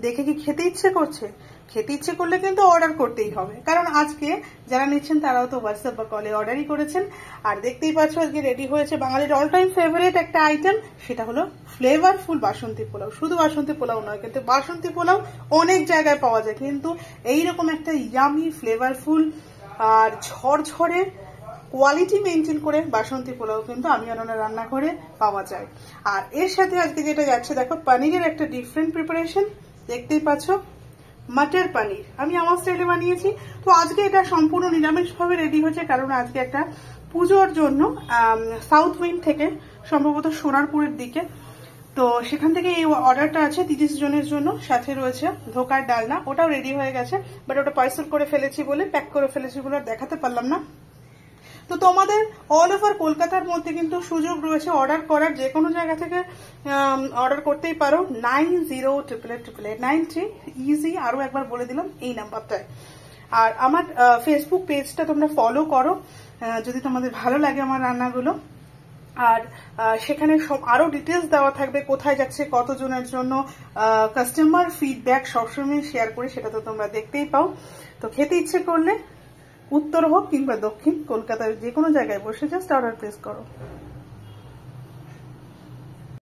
দেখে কি খেতে ইচ্ছে করছে? খেতে ইচ্ছে করলে কিন্তু অর্ডার করতেই হবে, কারণ আজকে যারা নিচ্ছেন তারাও তো হোয়াটসঅ্যাপ বা কলে অর্ডারই করেছেন। আর দেখতেই পাচ্ছ আজকে রেডি হয়েছে বাঙালির অল টাইম ফেভারিট একটা আইটেম, সেটা হলো ফ্লেভারফুল বাসন্তী পোলাও। শুধু বাসন্তী পোলাও নয়, কিন্তু বাসন্তী পোলাও অনেক জায়গায় পাওয়া যায়, কিন্তু এইরকম একটা ইয়ামি ফ্লেভারফুল আর ঝরঝরে কোয়ালিটি মেনটেন করে বাসন্তী পোলাও কিন্তু আমি অনন্যা রান্নাঘরে পাওয়া যায়। আর এর সাথে আজকে যেটা যাচ্ছে দেখো, পনিরের একটা ডিফারেন্ট প্রিপারেশন, দেখতেই পাচ্ছ মটর পনির আমি আমার স্টাইলে বানিয়েছি। তো আজকে এটা সম্পূর্ণ নিরামিষভাবে রেডি হয়েছে, কারণ আজকে একটা পুজোর জন্য সাউথ উইন্ড থেকে, সম্ভবত সোনারপুরের দিকে, তো সেখান থেকে এই অর্ডারটা আছে 30 জনের জন্য। সাথে রয়েছে ধোকার ডালনা, ওটাও রেডি হয়ে গেছে, বাট ওটা পার্সেল করে ফেলেছি বলে, প্যাক করে ফেলেছি বলে দেখাতে পারলাম না। তো তোমাদের অল ওভার কলকাতার মধ্যে কিন্তু সুযোগ রয়েছে অর্ডার করার, যে কোনো জায়গা থেকে অর্ডার করতেই পারো। 90888893 ইজি, আরো একবার বলে দিলাম এই নাম্বারটায়। আর আমার ফেসবুক পেজটা তোমরা ফলো করো যদি তোমাদের ভালো লাগে আমার রান্নাগুলো। আর সেখানে সব আরো ডিটেলস দেওয়া থাকবে, কোথায় যাচ্ছে, কতজনের জন্য, কাস্টমার ফিডব্যাক সবসময় শেয়ার করি, সেটা তো তোমরা দেখতেই পাও। তো খেতে ইচ্ছে করলে উত্তর হোক কিংবা দক্ষিণ, কলকাতার যে কোনো জায়গায় বসে জাস্ট অর্ডার প্লেস করো।